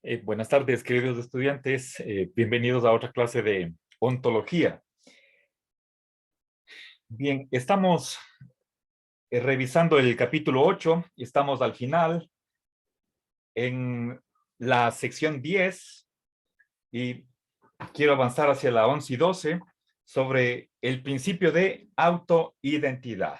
Buenas tardes, queridos estudiantes. Bienvenidos a otra clase de ontología. Bien, estamos revisando el capítulo 8. Estamos al final en la sección 10 y quiero avanzar hacia la 11 y 12 sobre el principio de autoidentidad.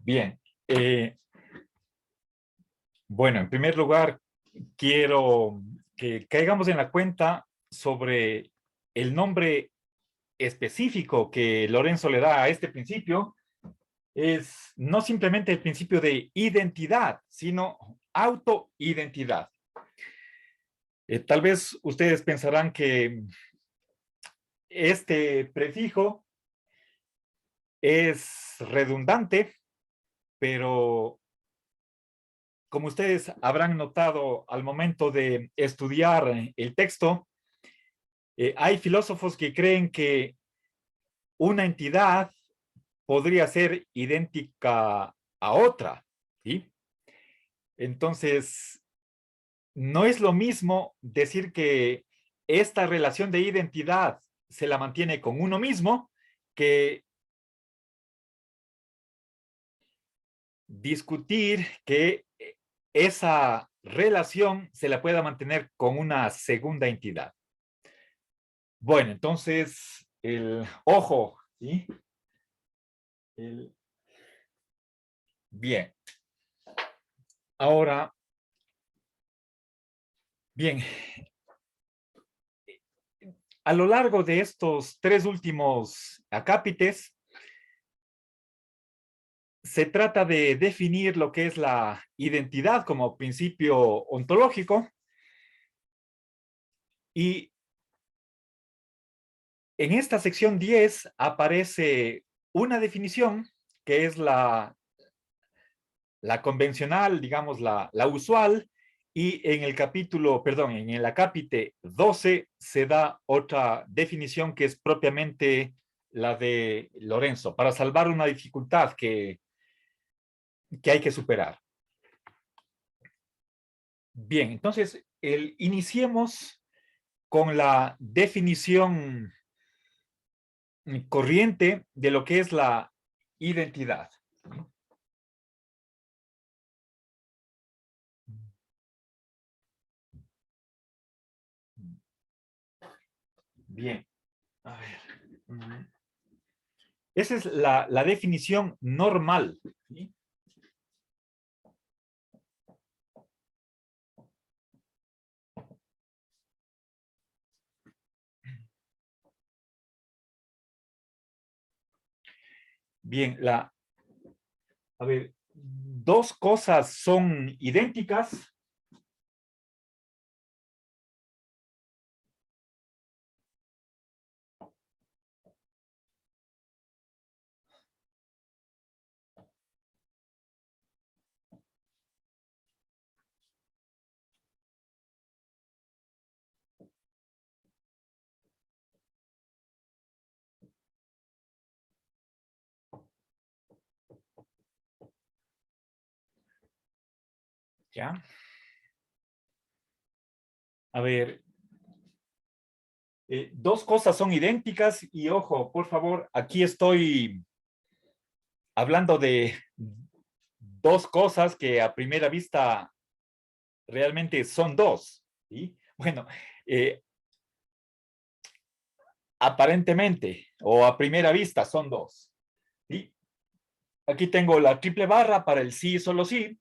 Bien, bueno, en primer lugar, quiero que caigamos en la cuenta sobre el nombre específico que Lorenzo le da a este principio. Es no simplemente el principio de identidad, sino autoidentidad. Tal vez ustedes pensarán que este prefijo es redundante, pero como ustedes habrán notado al momento de estudiar el texto, hay filósofos que creen que una entidad podría ser idéntica a otra, ¿sí? Entonces, no es lo mismo decir que esta relación de identidad se la mantiene con uno mismo que discutir que esa relación se la pueda mantener con una segunda entidad. Bueno, entonces, el ojo, ¿sí? Bien. Ahora, bien, a lo largo de estos tres últimos acápites, se trata de definir lo que es la identidad como principio ontológico y en esta sección 10 aparece una definición que es la convencional, digamos, la usual, y en el capítulo, perdón, en el acápite 12 se da otra definición que es propiamente la de Lorenzo, para salvar una dificultad que hay que superar. Bien, entonces, iniciemos con la definición corriente de lo que es la identidad. Bien, a ver. Esa es la definición normal, ¿sí? Bien, a ver, dos cosas son idénticas. ¿Ya? A ver, dos cosas son idénticas y ojo, por favor, aquí estoy hablando de dos cosas que a primera vista realmente son dos, ¿sí? Bueno, eh, aparentemente o a primera vista son dos, ¿sí? Aquí tengo la triple barra para el sí y solo sí,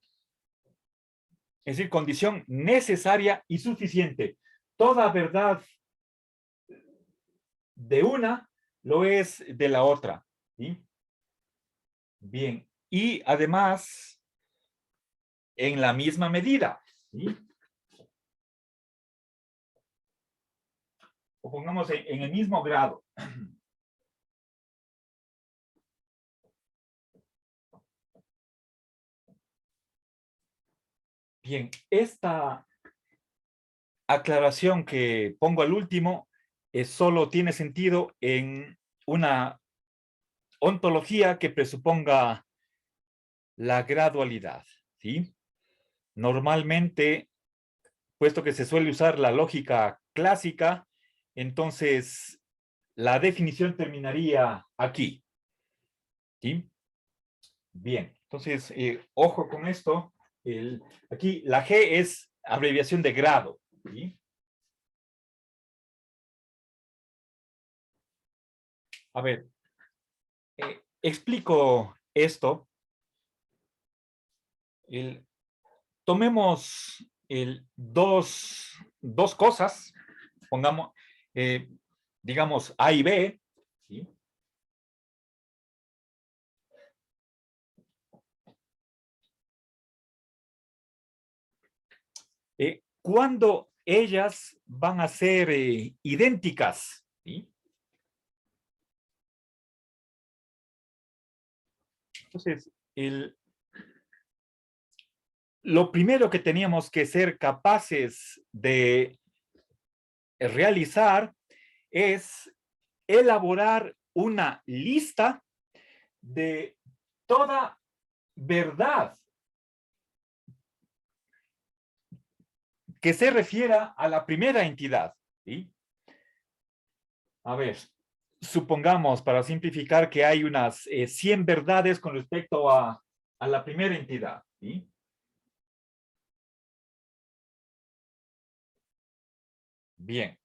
es decir, condición necesaria y suficiente. Toda verdad de una lo es de la otra, ¿sí? Bien, y además en la misma medida, ¿sí? o pongamos en el mismo grado. Bien, esta aclaración que pongo al último solo tiene sentido en una ontología que presuponga la gradualidad, ¿sí? Normalmente, puesto que se suele usar la lógica clásica, entonces la definición terminaría aquí, ¿sí? Bien, entonces, ojo con esto. Aquí la G es abreviación de grado, ¿sí? A ver, explico esto. Tomemos dos cosas, pongamos, eh, digamos, A y B, ¿sí? Cuando ellas van a ser idénticas, ¿sí? Entonces, lo primero que teníamos que ser capaces de realizar es elaborar una lista de toda verdad que se refiera a la primera entidad, ¿sí? A ver, supongamos, para simplificar, que hay unas 100 verdades con respecto a la primera entidad, ¿sí? Bien.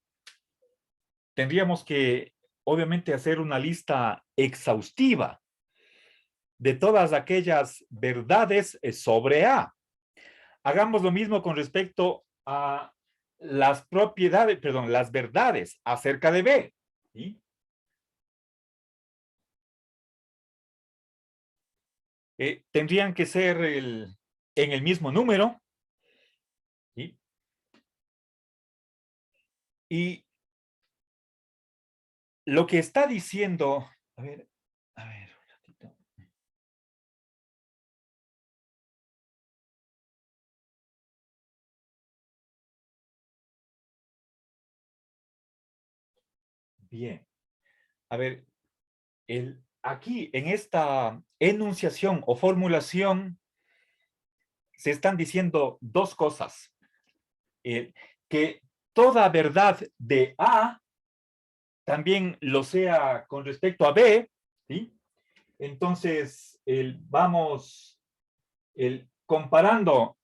Tendríamos que, obviamente, hacer una lista exhaustiva de todas aquellas verdades sobre A. Hagamos lo mismo con respecto a las propiedades, perdón, las verdades acerca de B, ¿sí? Tendrían que ser en el mismo número, ¿sí? Y lo que está diciendo, a ver, un ratito. Bien, a ver, aquí en esta enunciación o formulación se están diciendo dos cosas. Que toda verdad de A también lo sea con respecto a B, ¿sí? Entonces, vamos comparando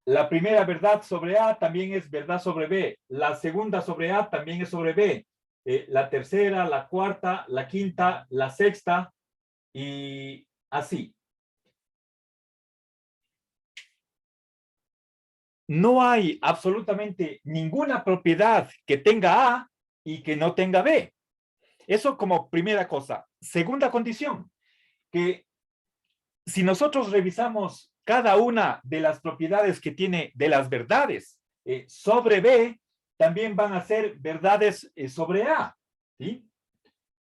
la primera verdad sobre A también es verdad sobre B, la segunda sobre A también es sobre B, la tercera, la cuarta, la quinta, la sexta y así. No hay absolutamente ninguna propiedad que tenga A y que no tenga B. Eso como primera cosa. Segunda condición, que si nosotros revisamos cada una de las propiedades que tiene de las verdades sobre B, también van a ser verdades sobre A, ¿sí?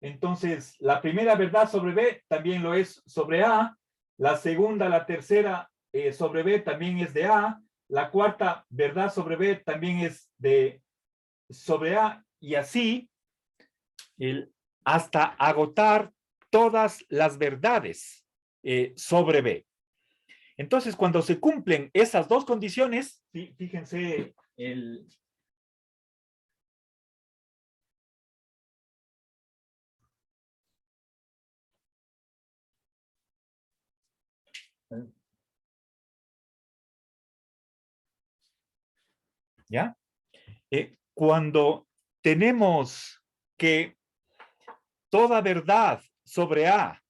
Entonces, la primera verdad sobre B también lo es sobre A, la segunda, la tercera sobre B también es de A, la cuarta verdad sobre B también es de sobre A, y así hasta agotar todas las verdades sobre B. Entonces, cuando se cumplen esas dos condiciones, fíjense ¿ya? Cuando tenemos que toda verdad sobre A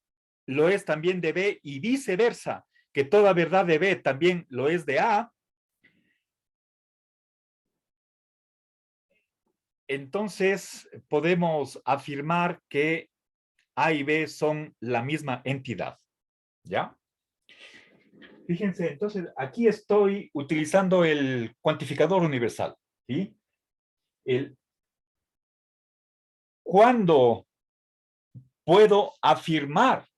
lo es también de B y viceversa, que toda verdad de B también lo es de A, entonces podemos afirmar que A y B son la misma entidad, ¿ya? Fíjense, entonces aquí estoy utilizando el cuantificador universal, ¿sí? ¿Cuándo puedo afirmar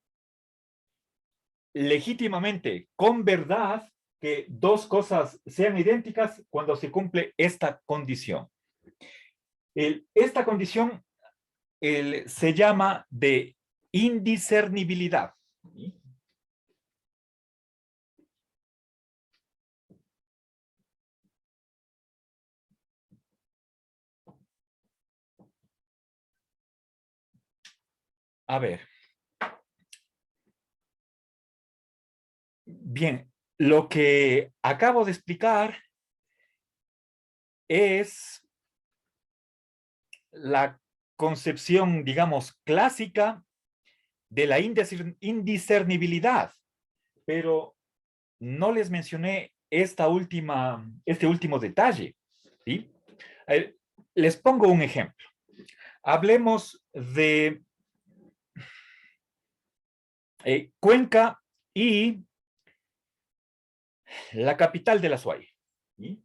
legítimamente, con verdad, que dos cosas sean idénticas cuando se cumple esta condición? Esta condición se llama de indiscernibilidad. A ver. Bien, lo que acabo de explicar es la concepción, digamos, clásica de la indiscernibilidad, pero no les mencioné este último detalle, ¿sí? A ver, les pongo un ejemplo. Hablemos de Cuenca y la capital de la Azuay, ¿sí?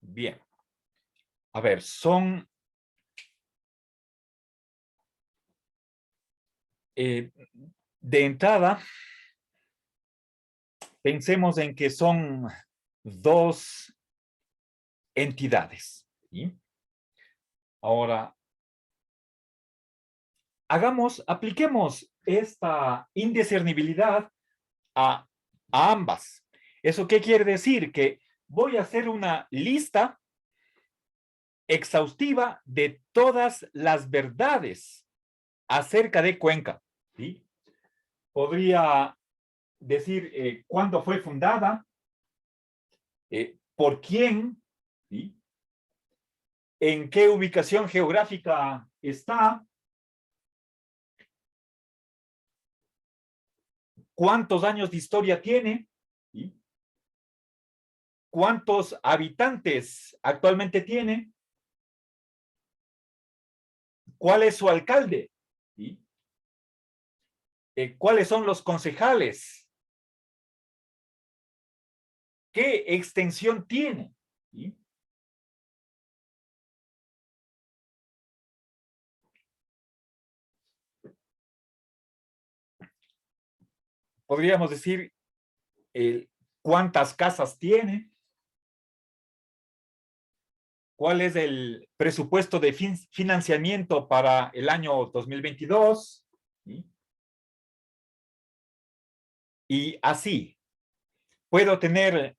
Bien. A ver, son de entrada, pensemos en que son dos entidades, ¿sí? Ahora, apliquemos esta indiscernibilidad a ambas. ¿Eso qué quiere decir? Que voy a hacer una lista exhaustiva de todas las verdades acerca de Cuenca, ¿sí? Podría decir cuándo fue fundada, por quién, ¿sí? En qué ubicación geográfica está, cuántos años de historia tiene, ¿sí? Cuántos habitantes actualmente tiene, cuál es su alcalde, ¿sí? Cuáles son los concejales, qué extensión tiene, ¿sí? Podríamos decir cuántas casas tiene, cuál es el presupuesto de financiamiento para el año 2022, ¿sí? Y así, puedo tener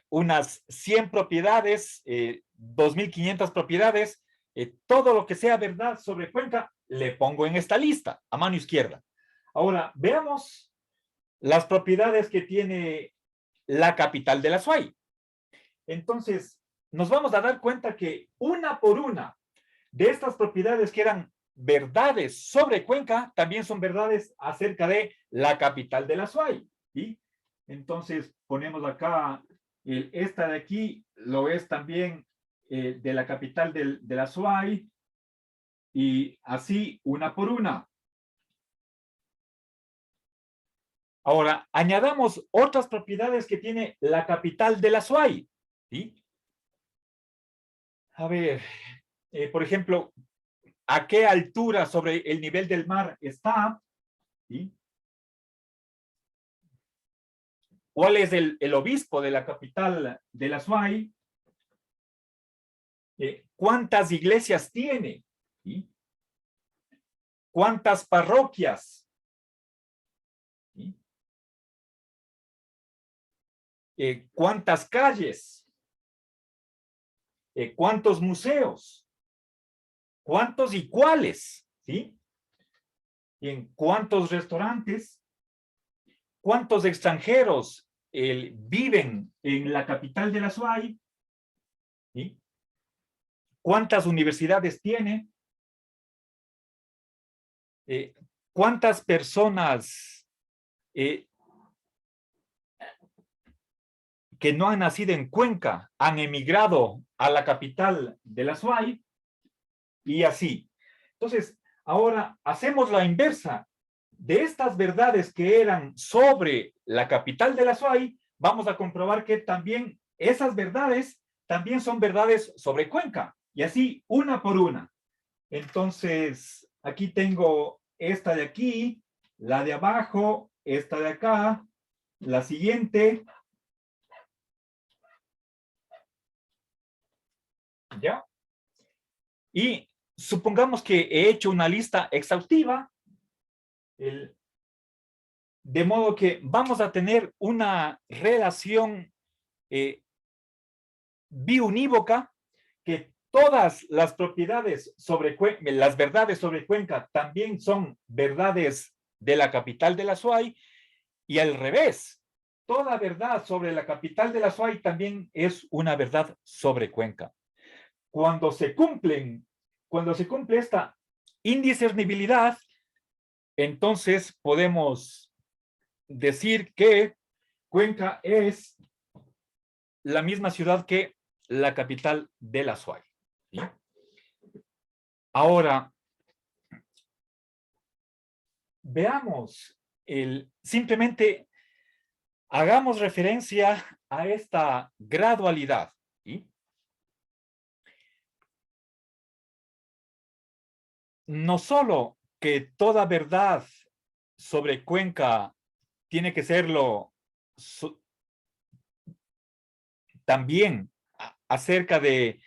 unas 100 propiedades, 2.500 propiedades, todo lo que sea verdad sobre Cuenca, le pongo en esta lista, a mano izquierda. Ahora, veamos las propiedades que tiene la capital de la Azuay. Entonces, nos vamos a dar cuenta que una por una de estas propiedades que eran verdades sobre Cuenca, también son verdades acerca de la capital de la Azuay, ¿sí? Entonces, ponemos acá, esta de aquí lo es también de la capital de la Azuay, y así una por una. Ahora, añadamos otras propiedades que tiene la capital de la Azuay, ¿sí? A ver, por ejemplo, ¿a qué altura sobre el nivel del mar está? ¿Sí? ¿Cuál es el obispo de la capital de la Azuay? ¿Cuántas iglesias tiene? ¿Sí? ¿Cuántas parroquias? ¿Sí? ¿Cuántas calles? ¿Cuántos museos? ¿Cuántos y cuáles? ¿Sí? ¿En cuántos restaurantes? ¿Cuántos extranjeros viven en la capital de la Azuay? ¿Sí? ¿Cuántas universidades tiene? ¿Cuántas personas que no han nacido en Cuenca han emigrado a la capital de la Azuay? Y así. Entonces, ahora hacemos la inversa. de estas verdades que eran sobre la capital de la SUAY, vamos a comprobar que también esas verdades también son verdades sobre Cuenca, y así una por una. Entonces, aquí tengo esta de aquí, la de abajo, esta de acá, la siguiente. ¿Ya? Y supongamos que he hecho una lista exhaustiva, de modo que vamos a tener una relación biunívoca, que todas las propiedades sobre las verdades sobre Cuenca también son verdades de la capital de la SUAY, y al revés, toda verdad sobre la capital de la SUAY también es una verdad sobre Cuenca. Cuando se cumple esta indiscernibilidad, entonces podemos decir que Cuenca es la misma ciudad que la capital de la SUAY. ¿Sí? Ahora, veamos, simplemente hagamos referencia a esta gradualidad. ¿Sí? No solo que toda verdad sobre Cuenca tiene que serlo también acerca de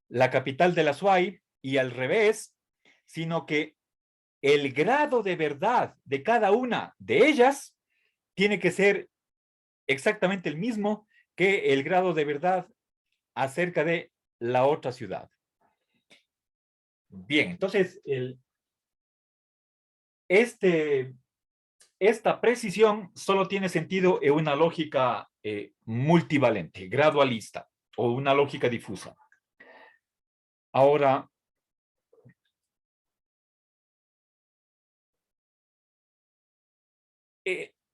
la capital de la SUAY, y al revés, sino que el grado de verdad de cada una de ellas tiene que ser exactamente el mismo que el grado de verdad acerca de la otra ciudad. Bien, entonces esta precisión solo tiene sentido en una lógica multivalente, gradualista, o una lógica difusa. Ahora,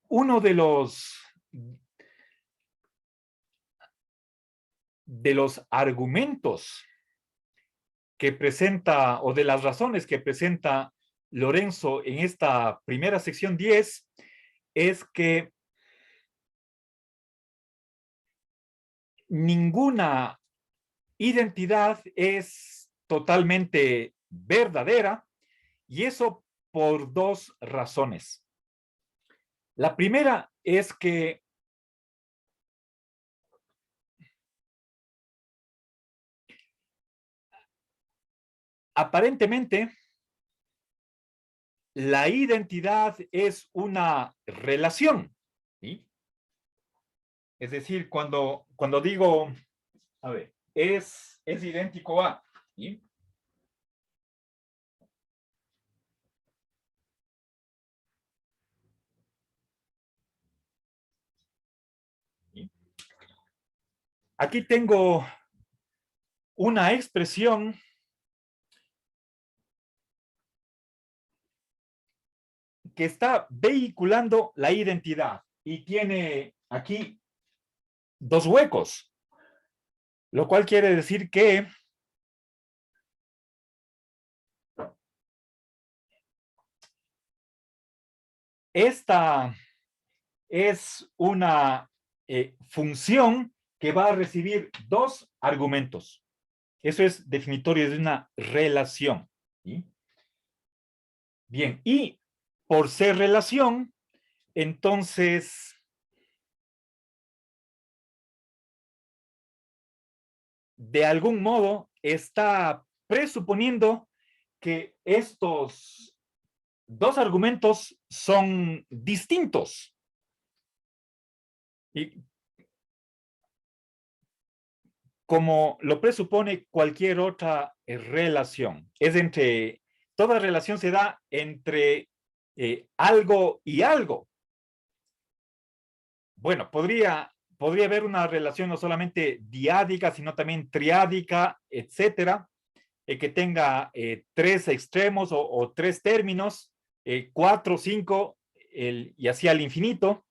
uno de los argumentos que presenta, o de las razones que presenta Lorenzo en esta primera sección 10, es que ninguna identidad es totalmente verdadera, y eso por dos razones. La primera es que aparentemente la identidad es una relación, ¿sí? Es decir, cuando digo, a ver, es idéntico a, ¿sí? ¿Sí? Aquí tengo una expresión que está vehiculando la identidad y tiene aquí dos huecos, lo cual quiere decir que esta es una función que va a recibir dos argumentos. Eso es definitorio de una relación. ¿Sí? Bien, y por ser relación, entonces de algún modo está presuponiendo que estos dos argumentos son distintos. Y como lo presupone cualquier otra relación. Toda relación se da entre algo y algo. Bueno, podría haber una relación no solamente diádica, sino también triádica, etcétera, que tenga tres extremos o tres términos, cuatro, cinco, y así al infinito.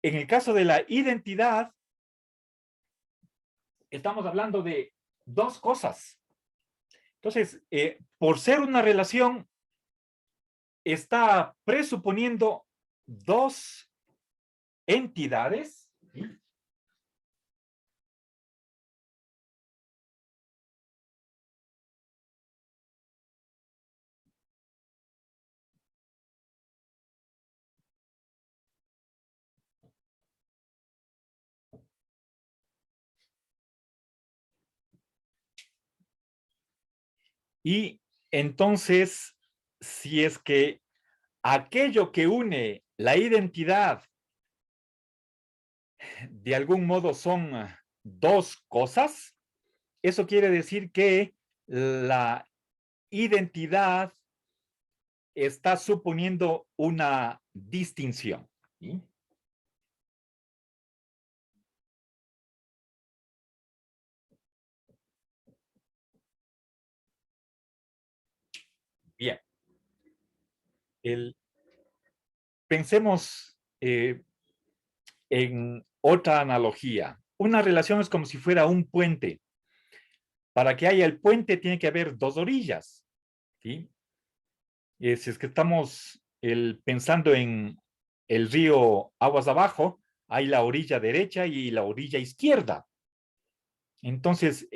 En el caso de la identidad, estamos hablando de dos cosas. Entonces, por ser una relación, está presuponiendo dos entidades, ¿sí? Y entonces, si es que aquello que une la identidad de algún modo son dos cosas, eso quiere decir que la identidad está suponiendo una distinción, ¿sí? Bien, pensemos en otra analogía. Una relación es como si fuera un puente. Para que haya el puente tiene que haber dos orillas, ¿sí? Si es que estamos pensando en el río aguas abajo, hay la orilla derecha y la orilla izquierda. Entonces,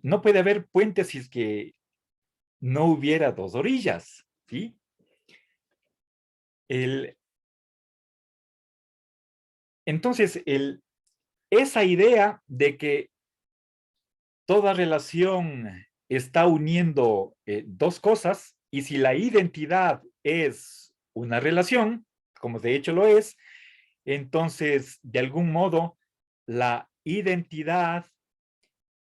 no puede haber puente si es que no hubiera dos orillas, ¿sí? El, entonces, esa idea de que toda relación está uniendo dos cosas y si la identidad es una relación, como de hecho lo es, entonces, de algún modo, la identidad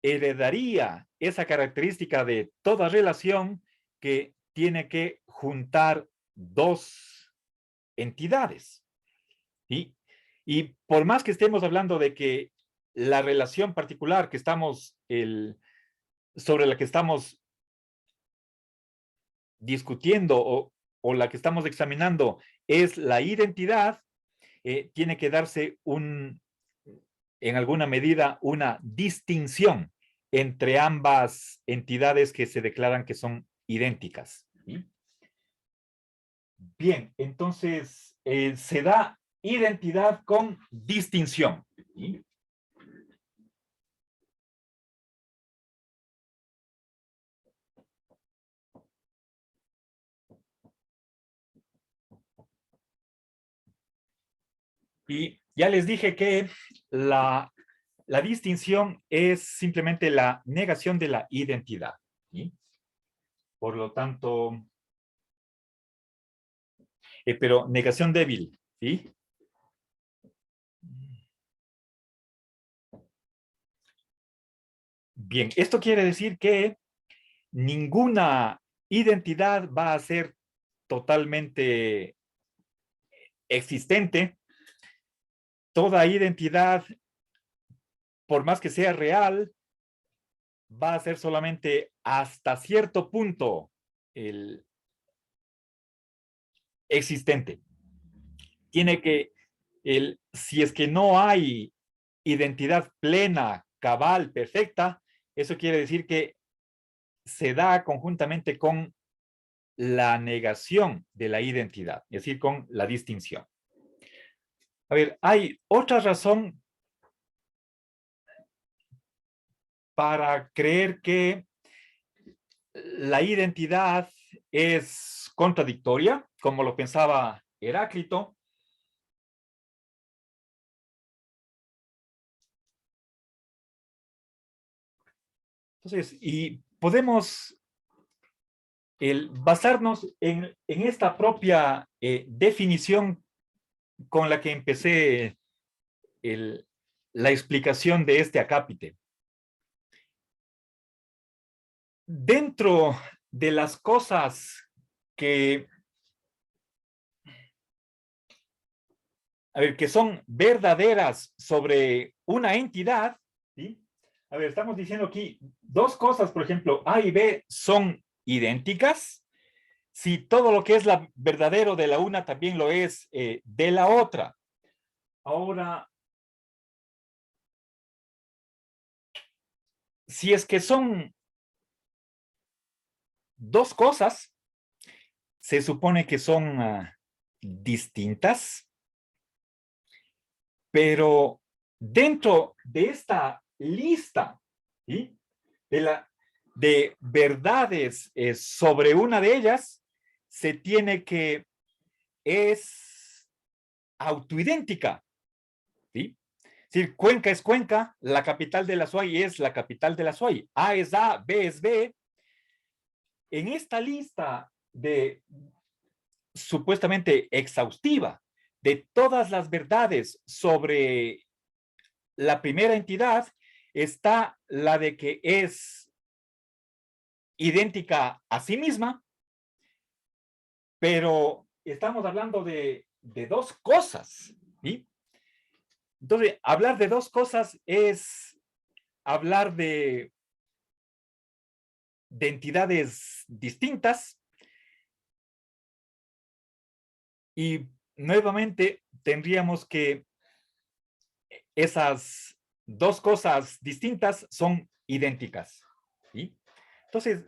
heredaría esa característica de toda relación que tiene que juntar dos entidades. ¿Sí? Y por más que estemos hablando de que la relación particular que estamos, sobre la que estamos discutiendo o la que estamos examinando es la identidad, tiene que darse en alguna medida una distinción entre ambas entidades que se declaran que son idénticas. ¿Sí? Bien, entonces se da identidad con distinción. ¿Sí? Y ya les dije que la distinción es simplemente la negación de la identidad. ¿Sí? Por lo tanto, pero negación débil. ¿Sí? Bien, esto quiere decir que ninguna identidad va a ser totalmente existente. Toda identidad, por más que sea real, va a ser solamente hasta cierto punto existente. Tiene que, si es que no hay identidad plena, cabal, perfecta, eso quiere decir que se da conjuntamente con la negación de la identidad, es decir, con la distinción. A ver, hay otra razón para creer que la identidad es contradictoria, como lo pensaba Heráclito. Entonces, y podemos basarnos en esta propia definición con la que empecé el, la explicación de este acápite. Dentro de las cosas que, a ver, que son verdaderas sobre una entidad, ¿sí? A ver, estamos diciendo aquí dos cosas, por ejemplo, A y B son idénticas. Si todo lo que es la verdadero de la una también lo es de la otra. Ahora, si es que son dos cosas, se supone que son distintas, pero dentro de esta lista, ¿sí?, de verdades sobre una de ellas, se tiene que es autoidéntica, ¿sí? Es decir, Cuenca es Cuenca, la capital de la SUAY es la capital de la SUAY, A es A, B es B. En esta lista de supuestamente exhaustiva de todas las verdades sobre la primera entidad, está la de que es idéntica a sí misma, pero estamos hablando de dos cosas, ¿sí? Entonces, hablar de dos cosas es hablar de entidades distintas y nuevamente tendríamos que esas dos cosas distintas son idénticas, ¿sí? Entonces,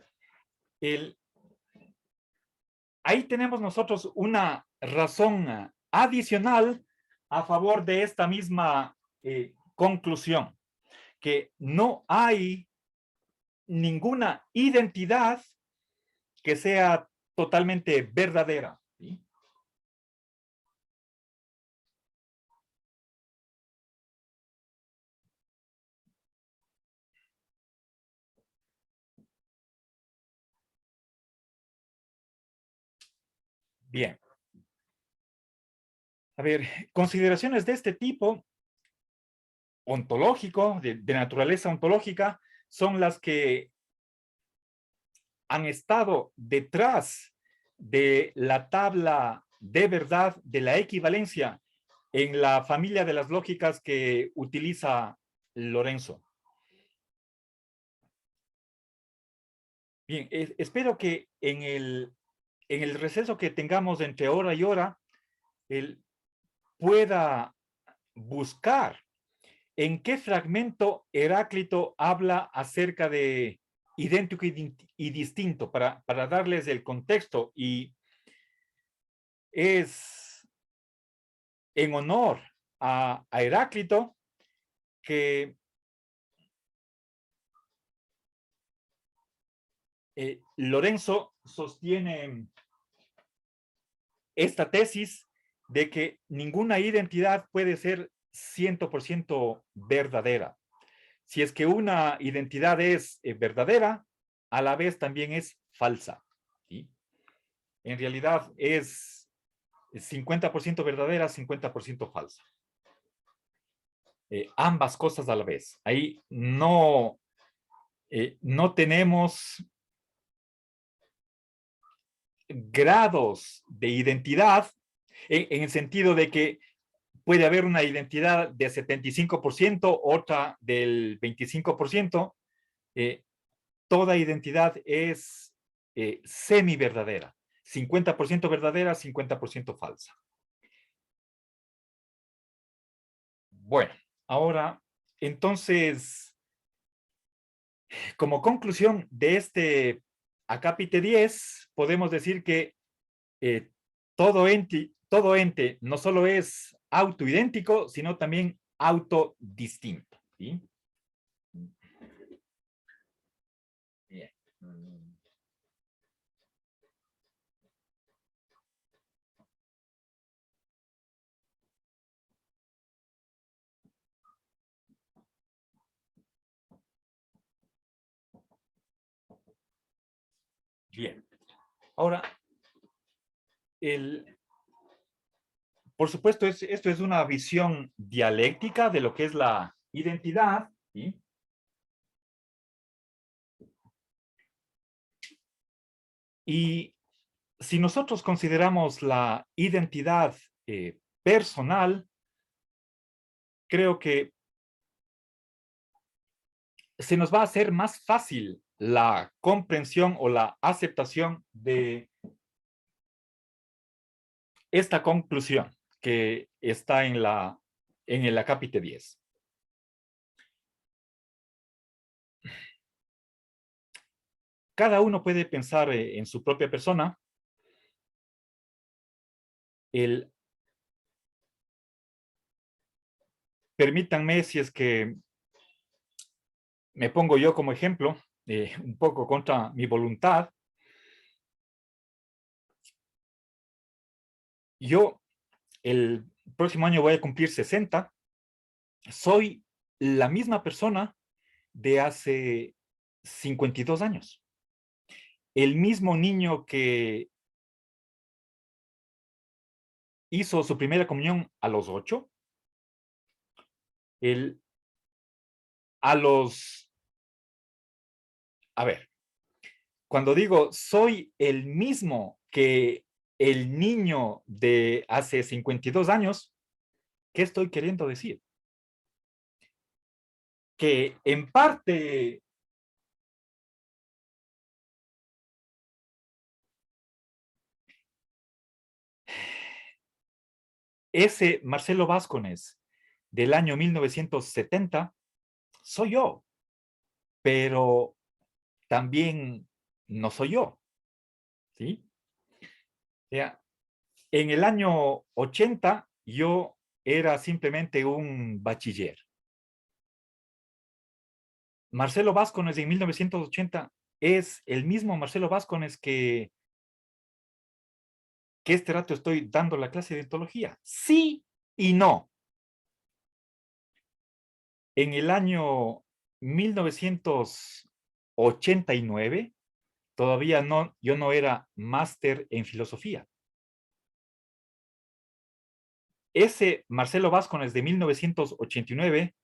ahí tenemos nosotros una razón adicional a favor de esta misma conclusión, que no hay ninguna identidad que sea totalmente verdadera, ¿sí? Bien. A ver, consideraciones de este tipo, ontológico, de naturaleza ontológica, son las que han estado detrás de la tabla de verdad de la equivalencia en la familia de las lógicas que utiliza Lorenzo. Bien, espero que en el receso que tengamos entre hora y hora, él pueda buscar en qué fragmento Heráclito habla acerca de idéntico y distinto para darles el contexto, y es en honor a Heráclito que Lorenzo sostiene esta tesis de que ninguna identidad puede ser 100% verdadera. Si es que una identidad es verdadera, a la vez también es falsa, ¿sí? En realidad es 50% verdadera, 50% falsa. Ambas cosas a la vez. Ahí no tenemos grados de identidad en el sentido de que puede haber una identidad de 75%, otra del 25%. Toda identidad es semi-verdadera. 50% verdadera, 50% falsa. Bueno, ahora, entonces, como conclusión de este acápite 10, podemos decir que eh, todo ente no solo es autoidéntico, sino también autodistinto, ¿sí? Bien. Bien. Ahora, por supuesto, esto es una visión dialéctica de lo que es la identidad, ¿sí? Y si nosotros consideramos la identidad personal, creo que se nos va a hacer más fácil la comprensión o la aceptación de esta conclusión que está en el acápite 10. Cada uno puede pensar en su propia persona El, permítanme, si es que me pongo yo como ejemplo, un poco contra mi voluntad, yo el próximo año voy a cumplir 60, soy la misma persona de hace 52 años. El mismo niño que hizo su primera comunión a los 8, el, a los, a ver, cuando digo soy el mismo que el niño de hace 52 años, ¿qué estoy queriendo decir? Que en parte ese Marcelo Vázquez del año 1970 soy yo, pero también no soy yo, ¿sí? O sea, en el año 80 yo era simplemente un bachiller. Marcelo Vázquez en 1980 es el mismo Marcelo Vázquez que este rato estoy dando la clase de etología. Sí y no. En el año 1989, todavía no, yo no era máster en filosofía. Ese Marcelo Vázquez de 1989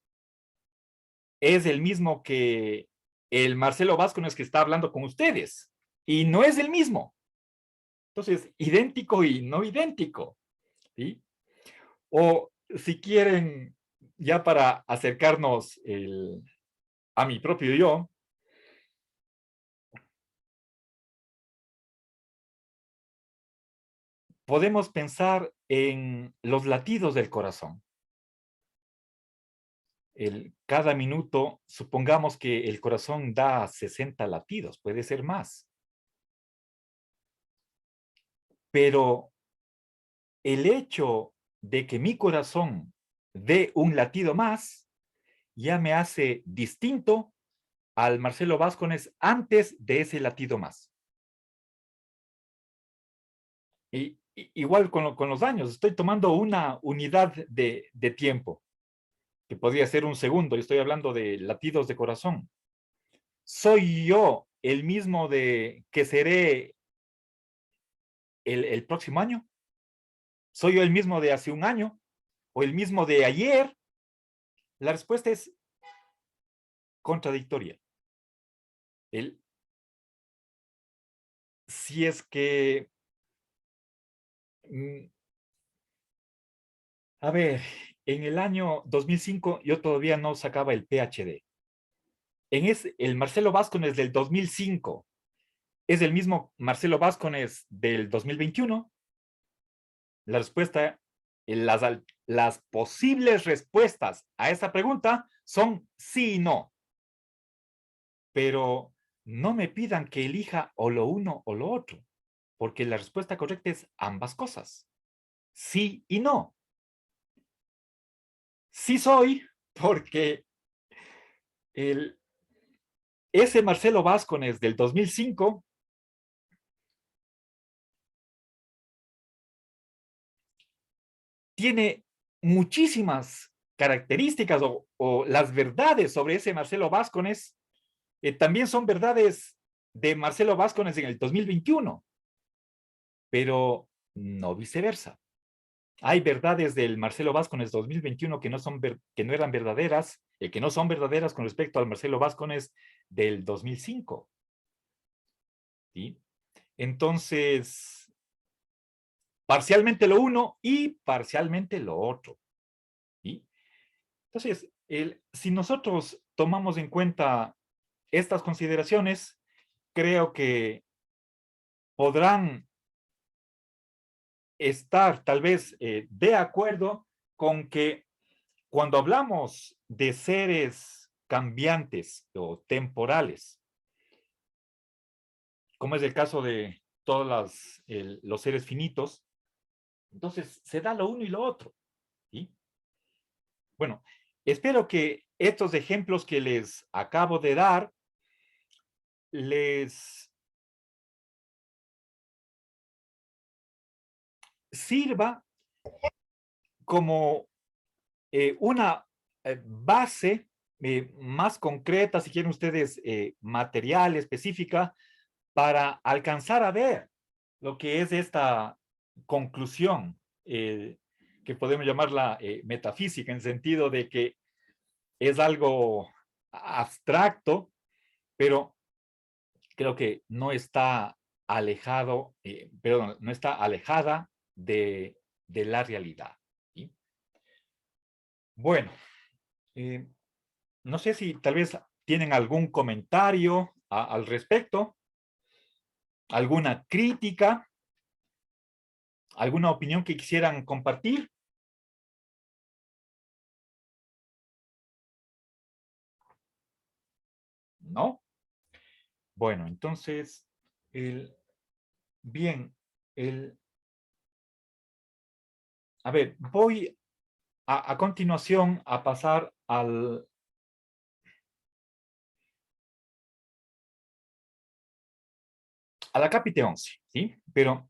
es el mismo que el Marcelo Vázquez que está hablando con ustedes. Y no es el mismo. Entonces, idéntico y no idéntico. ¿Sí? O si quieren, ya para acercarnos a mi propio yo, podemos pensar en los latidos del corazón. Cada minuto, supongamos que el corazón da 60 latidos, puede ser más. Pero el hecho de que mi corazón dé un latido más, ya me hace distinto al Marcelo Vázquez antes de ese latido más. Igual con los años, estoy tomando una unidad de tiempo, que podría ser un segundo, y estoy hablando de latidos de corazón. ¿Soy yo el mismo de que seré el próximo año? ¿Soy yo el mismo de hace un año? ¿O el mismo de ayer? La respuesta es contradictoria. El, si es que, a ver, en el año 2005 yo todavía no sacaba el PhD. El Marcelo Vázquez del 2005 es el mismo Marcelo Vázquez del 2021. La respuesta, las posibles respuestas a esa pregunta son sí y no. Pero no me pidan que elija o lo uno o lo otro, porque la respuesta correcta es ambas cosas. Sí y no. Sí soy, porque el, ese Marcelo Vázquez del 2005 tiene muchísimas características o las verdades sobre ese Marcelo Vázquez también son verdades de Marcelo Vázquez en el 2021, pero no viceversa. Hay verdades del Marcelo Vázquez 2021 que que no eran verdaderas, que no son verdaderas con respecto al Marcelo Vázquez del 2005. ¿Sí? Entonces, parcialmente lo uno y parcialmente lo otro. ¿Sí? Entonces, si nosotros tomamos en cuenta estas consideraciones, creo que podrán estar tal vez de acuerdo con que cuando hablamos de seres cambiantes o temporales, como es el caso de todos los seres finitos, Entonces, se da lo uno y lo otro. ¿Sí? Bueno, espero que estos ejemplos que les acabo de dar les sirva como una base más concreta, si quieren ustedes, material específica, para alcanzar a ver lo que es esta conclusión, que podemos llamarla metafísica, en sentido de que es algo abstracto, pero creo que no está alejado, perdón, no está alejada de la realidad. ¿Sí? Bueno, eh, no sé si tal vez tienen algún comentario al respecto, alguna crítica, alguna opinión que quisieran compartir. ¿No? Bueno, entonces, bien, a ver, voy a continuación a pasar a la capítulo 11, ¿sí? Pero